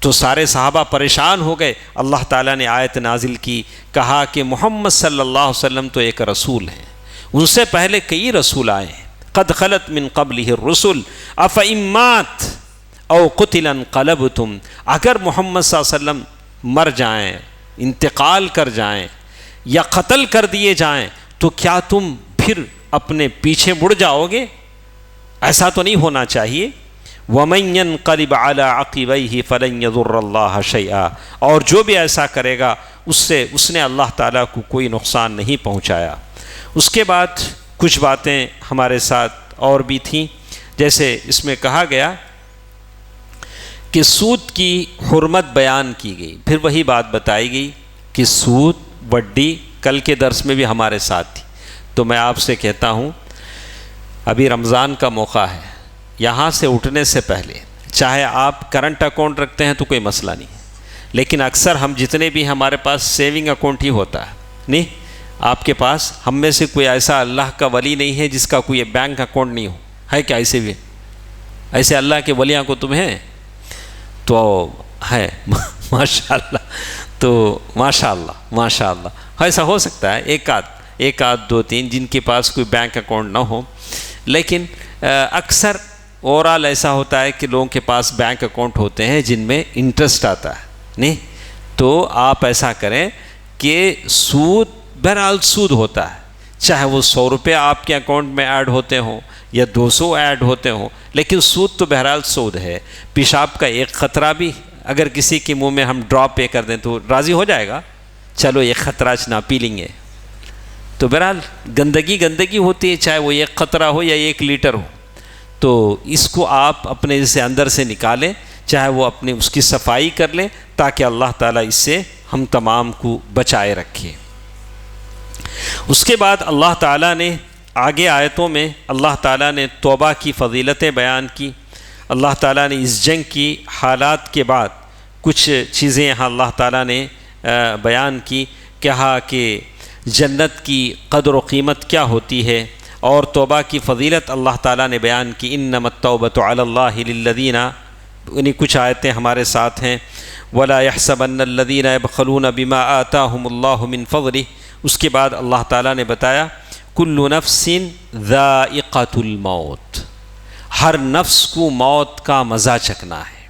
تو سارے صحابہ پریشان ہو گئے. اللہ تعالیٰ نے آیت نازل کی, کہا کہ محمد صلی اللہ علیہ وسلم تو ایک رسول ہیں, ان سے پہلے کئی رسول آئے ہیں. قد خلت من قبلہ الرسل افإن مات او قتل انقلبتم, اگر محمد صلی اللہ علیہ وسلم مر جائیں, انتقال کر جائیں یا قتل کر دیے جائیں تو کیا تم پھر اپنے پیچھے مڑ جاؤ گے؟ ایسا تو نہیں ہونا چاہیے. وَمَن يَنْقَلِبْ عَلَىٰ عَقِبَيْهِ فَلَن يَضُرَّ اللَّهَ شَيْئًا, اور جو بھی ایسا کرے گا اس نے اللہ تعالیٰ کو کوئی نقصان نہیں پہنچایا. اس کے بعد کچھ باتیں ہمارے ساتھ اور بھی تھیں, جیسے اس میں کہا گیا کہ سود کی حرمت بیان کی گئی, پھر وہی بات بتائی گئی کہ سود وڈی کل کے درس میں بھی ہمارے ساتھ تھی. تو میں آپ سے کہتا ہوں ابھی رمضان کا موقع ہے, یہاں سے اٹھنے سے پہلے چاہے آپ کرنٹ اکاؤنٹ رکھتے ہیں تو کوئی مسئلہ نہیں, لیکن اکثر ہم جتنے بھی ہمارے پاس سیونگ اکاؤنٹ ہی ہوتا ہے, نہیں آپ کے پاس, ہم میں سے کوئی ایسا اللہ کا ولی نہیں ہے جس کا کوئی بینک اکاؤنٹ نہیں ہو, ہے کیا؟ ایسے بھی ایسے اللہ کے ولیاں کو تم ہیں تو ہے ماشاء اللہ. تو ماشاء اللہ ایسا ہو سکتا ہے ایک آدھ دو تین جن کے پاس کوئی بینک اکاؤنٹ نہ ہو, لیکن اکثر اوورال ایسا ہوتا ہے کہ لوگوں کے پاس بینک اکاؤنٹ ہوتے ہیں جن میں انٹرسٹ آتا ہے. نہیں تو آپ ایسا کریں کہ سود بہرحال سود ہوتا ہے, چاہے وہ 100 روپے آپ کے اکاؤنٹ میں ایڈ ہوتے ہوں یا 200 ایڈ ہوتے ہوں, لیکن سود تو بہرحال سود ہے. پیشاب کا ایک خطرہ بھی اگر کسی کے منہ میں ہم ڈراپ پے کر دیں تو راضی ہو جائے گا, چلو ایک خطرہ نہ پی لیں گے. تو بہرحال گندگی ہوتی ہے, چاہے وہ ایک قطرہ ہو یا 1 لیٹر ہو, تو اس کو آپ اپنے سے اندر سے نکالیں, چاہے وہ اپنے اس کی صفائی کر لیں تاکہ اللہ تعالیٰ اس سے ہم تمام کو بچائے رکھے. اس کے بعد اللہ تعالیٰ نے آگے آیتوں میں اللہ تعالیٰ نے توبہ کی فضیلتیں بیان کی. اللہ تعالیٰ نے اس جنگ کی حالات کے بعد کچھ چیزیں یہاں اللہ تعالیٰ نے بیان کی, کہا کہ جنت کی قدر و قیمت کیا ہوتی ہے, اور توبہ کی فضیلت اللہ تعالیٰ نے بیان کی. انما التوبۃ علی اللہ للذین, انہیں کچھ آیتیں ہمارے ساتھ ہیں. ولا يحسبن الذین یبخلون بما آتاہم اللہ من فضلہ. اس کے بعد اللہ تعالیٰ نے بتایا کل نفس ذائقۃ الموت, ہر نفس کو موت کا مزہ چکھنا ہے.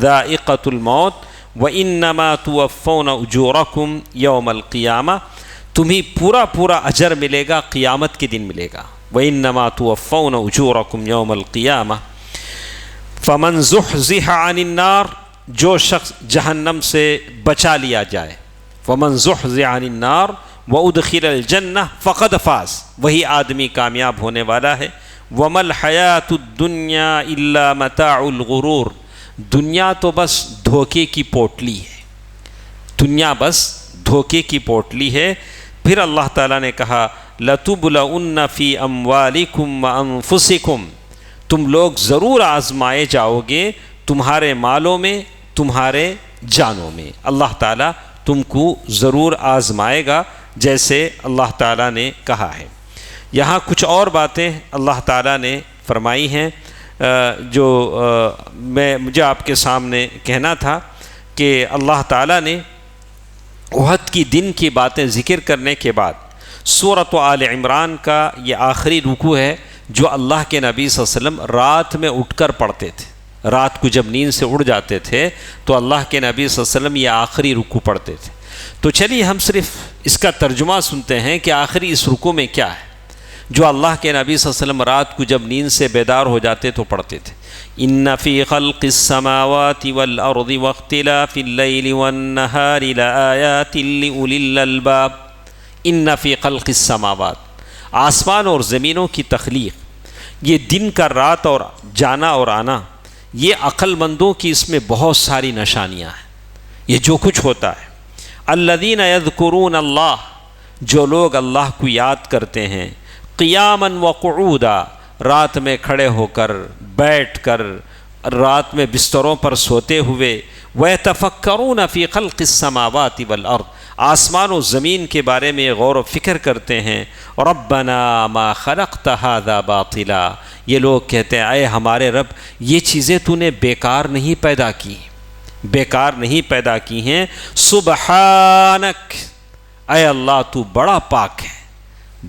ذائقۃ الموت وَإِنَّمَا تُوَفَّوْنَ أُجُورَكُمْ يَوْمَ الْقِيَامَةِ, تمہیں پورا اجر ملے گا قیامت کے دن ملے گا. وَإِنَّمَا تُوَفَّوْنَ أُجُورَكُمْ يَوْمَ الْقِيَامَةِ فَمَنْ زُحْزِحَ عَنِ النَّارِ, جو شخص جہنم سے بچا لیا جائے. وَمَنْ زُحْزِحَ عَنِ النَّارِ وَأُدْخِلَ الْجَنَّةَ فَقَدْ فَازَ, وہی آدمی کامیاب ہونے والا ہے. وَمَا الْحَيَاةُ الدُّنْيَا إِلَّا مَتَاعُ الْغُرُورِ, دنیا تو بس دھوکے کی پوٹلی ہے, دنیا بس دھوکے کی پوٹلی ہے. پھر اللہ تعالیٰ نے کہا لَتُبْلَوُنَّ فِي أَمْوَالِكُمْ وَأَنفُسِكُمْ, تم لوگ ضرور آزمائے جاؤ گے تمہارے مالوں میں تمہارے جانوں میں. اللہ تعالیٰ تم کو ضرور آزمائے گا جیسے اللہ تعالیٰ نے کہا ہے. یہاں کچھ اور باتیں اللہ تعالیٰ نے فرمائی ہیں جو مجھے آپ کے سامنے کہنا تھا کہ اللہ تعالیٰ نے احد کی دن کی باتیں ذکر کرنے کے بعد سورۃ آل عمران کا یہ آخری رکوع ہے جو اللہ کے نبی صلی اللہ علیہ وسلم رات میں اٹھ کر پڑھتے تھے. رات کو جب نیند سے اڑ جاتے تھے تو اللہ کے نبی صلی اللہ علیہ وسلم یہ آخری رکوع پڑھتے تھے. تو چلیے ہم صرف اس کا ترجمہ سنتے ہیں کہ آخری اس رکوع میں کیا ہے جو اللہ کے نبی صلی اللہ علیہ وسلم رات کو جب نیند سے بیدار ہو جاتے تو پڑھتے تھے. ان فی خلق السماوات والارض واختلاف اللیل والنہار لآیات لأولی الالباب. ان فی خلق السماوات, آسمان اور زمینوں کی تخلیق, یہ دن کا رات اور جانا اور آنا, یہ عقل مندوں کی اس میں بہت ساری نشانیاں ہیں. یہ جو کچھ ہوتا ہے, الذین یذکرون اللہ, جو لوگ اللہ کو یاد کرتے ہیں, قیاما وقعودا, رات میں کھڑے ہو کر, بیٹھ کر, رات میں بستروں پر سوتے ہوئے, وَيَتَفَكَّرُونَ فِي خَلْقِ السَّمَاوَاتِ وَالْأَرْضِ, آسمان و زمین کے بارے میں غور و فکر کرتے ہیں. رَبَّنَا مَا خَلَقْتَ هَذَا بَاطِلًا, یہ لوگ کہتے ہیں اے ہمارے رب یہ چیزیں تو نے بیکار نہیں پیدا کی، بیکار نہیں پیدا کی ہیں، سبحانک اے اللہ تو بڑا پاک ہے،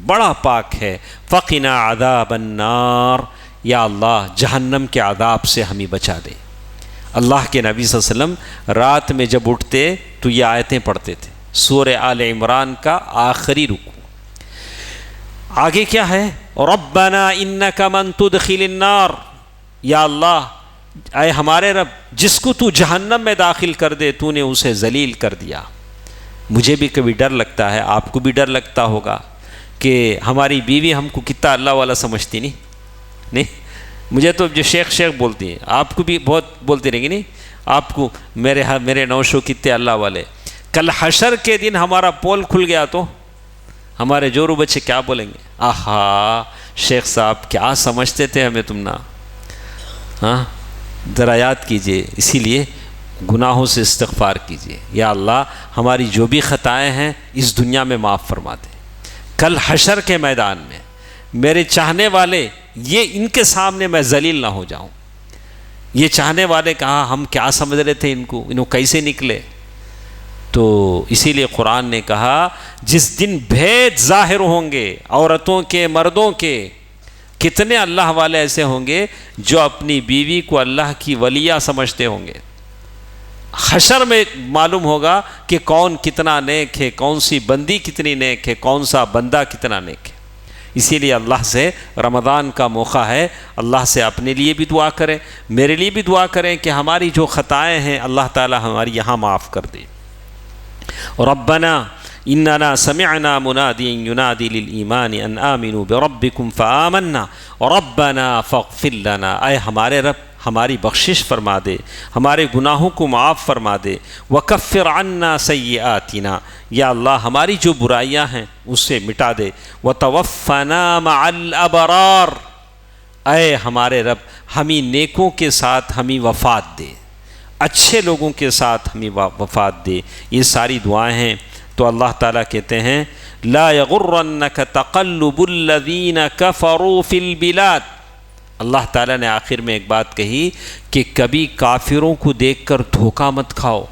بڑا پاک ہے، فقنا عذاب النار یا اللہ جہنم کے عذاب سے ہمیں بچا دے۔ اللہ کے نبی صلی اللہ علیہ وسلم رات میں جب اٹھتے تو یہ آیتیں پڑھتے تھے، سورہ آل عمران کا آخری رکوع۔ آگے کیا ہے؟ ربنا انک من تدخل النار، یا اللہ اے ہمارے رب جس کو تو جہنم میں داخل کر دے تو نے اسے ذلیل کر دیا۔ مجھے بھی کبھی ڈر لگتا ہے، آپ کو بھی ڈر لگتا ہوگا کہ ہماری بیوی ہم کو کتنا اللہ والا سمجھتی نہیں؟ مجھے تو جو شیخ بولتی ہیں، آپ کو بھی بہت بولتی رہیں گی نہیں؟ آپ کو میرے نوشو کتنے اللہ والے۔ کل حشر کے دن ہمارا پول کھل گیا تو ہمارے جورو بچے کیا بولیں گے؟ آہا شیخ صاحب کیا سمجھتے تھے ہمیں تم نا، ہاں ذرا یاد کیجئے۔ اسی لیے گناہوں سے استغفار کیجئے، یا اللہ ہماری جو بھی خطائیں ہیں اس دنیا میں معاف فرما دے، کل حشر کے میدان میں میرے چاہنے والے یہ ان کے سامنے میں ذلیل نہ ہو جاؤں۔ یہ چاہنے والے کہا ہم کیا سمجھ رہے تھے، انہوں کیسے نکلے؟ تو اسی لیے قرآن نے کہا جس دن بھید ظاہر ہوں گے عورتوں کے مردوں کے، کتنے اللہ والے ایسے ہوں گے جو اپنی بیوی کو اللہ کی ولیہ سمجھتے ہوں گے۔ حشر میں معلوم ہوگا کہ کون کتنا نیک ہے، کون سی بندی کتنی نیک ہے، کون سا بندہ کتنا نیک ہے۔ اسی لیے اللہ سے رمضان کا موقع ہے، اللہ سے اپنے لیے بھی دعا کریں، میرے لیے بھی دعا کریں کہ ہماری جو خطائیں ہیں اللہ تعالی ہماری یہاں معاف کر دے۔ ربنا اننا سمعنا منادیا ینادی للایمان ان آمنوا بربکم فآمنا ربنا فاغفر لنا، اے ہمارے رب ہماری بخشش فرما دے، ہمارے گناہوں کو معاف فرما دے، وکفر عنا سیئاتنا، یا اللہ ہماری جو برائیاں ہیں اس سے مٹا دے، وتوفنا مع الابرار، اے ہمارے رب ہمیں نیکوں کے ساتھ ہمیں وفات دے، اچھے لوگوں کے ساتھ ہمیں وفات دے۔ یہ ساری دعائیں ہیں۔ تو اللہ تعالیٰ کہتے ہیں لا یغرنک تقلب الذین کفروا فی البلاد، اللہ تعالیٰ نے آخر میں ایک بات کہی کہ کبھی کافروں کو دیکھ کر دھوکہ مت کھاؤ،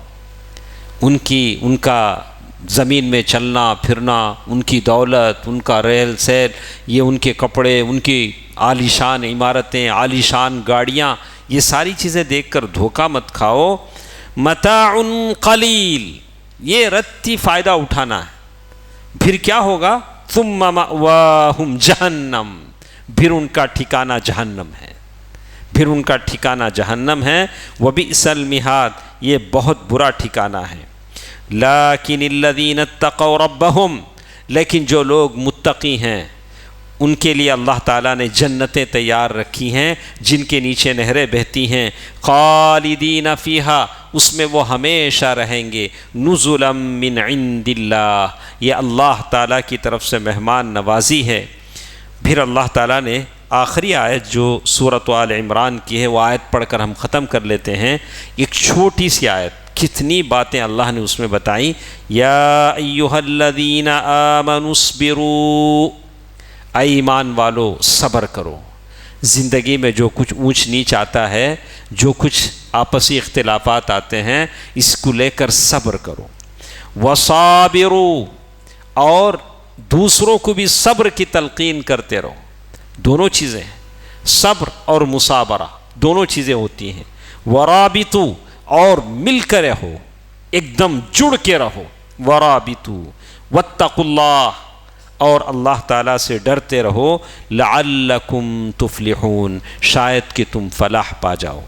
ان کا زمین میں چلنا پھرنا، ان کی دولت، ان کا ریل سیل، یہ ان کے کپڑے، ان کی عالیشان عمارتیں، عالیشان گاڑیاں، یہ ساری چیزیں دیکھ کر دھوکہ مت کھاؤ۔ متاع قلیل، یہ رتی فائدہ اٹھانا ہے، پھر کیا ہوگا؟ ثم مأواہم جہنم، پھر ان کا ٹھکانہ جہنم ہے، پھر ان کا ٹھکانہ جہنم ہے، وبئس المہاد، یہ بہت برا ٹھکانہ ہے۔ لیکن الذین اتقوا ربہم، لیکن جو لوگ متقی ہیں ان کے لیے اللہ تعالیٰ نے جنتیں تیار رکھی ہیں جن کے نیچے نہریں بہتی ہیں، خالدین فیہا، اس میں وہ ہمیشہ رہیں گے، نزلا من عند اللہ، یہ اللہ تعالیٰ کی طرف سے مہمان نوازی ہے۔ پھر اللہ تعالیٰ نے آخری آیت جو سورۃ آل عمران کی ہے وہ آیت پڑھ کر ہم ختم کر لیتے ہیں، ایک چھوٹی سی آیت، کتنی باتیں اللہ نے اس میں بتائیں۔ یا ایہا الذین آمنوا اصبروا، اے ایمان والو صبر کرو، زندگی میں جو کچھ اونچ نیچ آتا ہے، جو کچھ آپسی اختلافات آتے ہیں، اس کو لے کر صبر کرو۔ وصابروا، اور دوسروں کو بھی صبر کی تلقین کرتے رہو۔ دونوں چیزیں ہیں، صبر اور مصابرہ، دونوں چیزیں ہوتی ہیں۔ ورابطوا، اور مل کر رہو، ایک دم جڑ کے رہو۔ ورابطوا واتقوا اللہ، اور اللہ تعالیٰ سے ڈرتے رہو، لعلکم تفلحون، شاید کہ تم فلاح پا جاؤ۔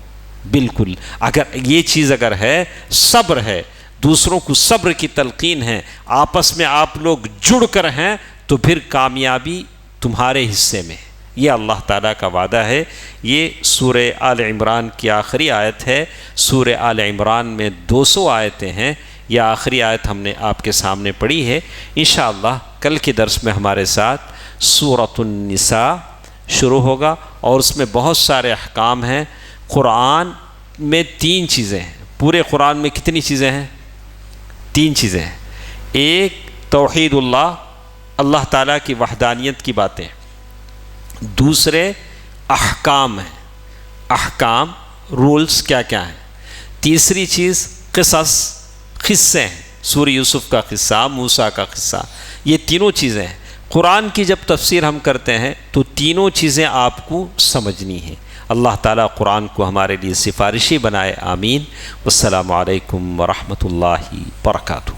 بالکل، اگر یہ چیز اگر ہے، صبر ہے، دوسروں کو صبر کی تلقین ہے، آپس میں آپ لوگ جڑ کر ہیں، تو پھر کامیابی تمہارے حصے میں، یہ اللہ تعالیٰ کا وعدہ ہے۔ یہ سورہ آل عمران کی آخری آیت ہے۔ سورہ آل عمران میں 200 آیتیں ہیں، یہ آخری آیت ہم نے آپ کے سامنے پڑھی ہے۔ انشاءاللہ کل کے درس میں ہمارے ساتھ سورۃ النساء شروع ہوگا، اور اس میں بہت سارے احکام ہیں۔ قرآن میں 3 چیزیں ہیں، پورے قرآن میں کتنی چیزیں ہیں؟ 3 چیزیں ہیں۔ ایک توحید اللہ، اللہ تعالیٰ کی وحدانیت کی باتیں، دوسرے احکام ہیں، احکام رولز کیا کیا ہیں۔ تیسری چیز قصص، قصے ہیں، سورہ یوسف کا قصہ، موسیٰ کا قصہ، یہ تینوں چیزیں ہیں۔ قرآن کی جب تفسیر ہم کرتے ہیں تو تینوں چیزیں آپ کو سمجھنی ہیں۔ اللہ تعالیٰ قرآن کو ہمارے لیے سفارشی بنائے، آمین۔ والسلام علیکم ورحمۃ اللہ وبرکاتہ۔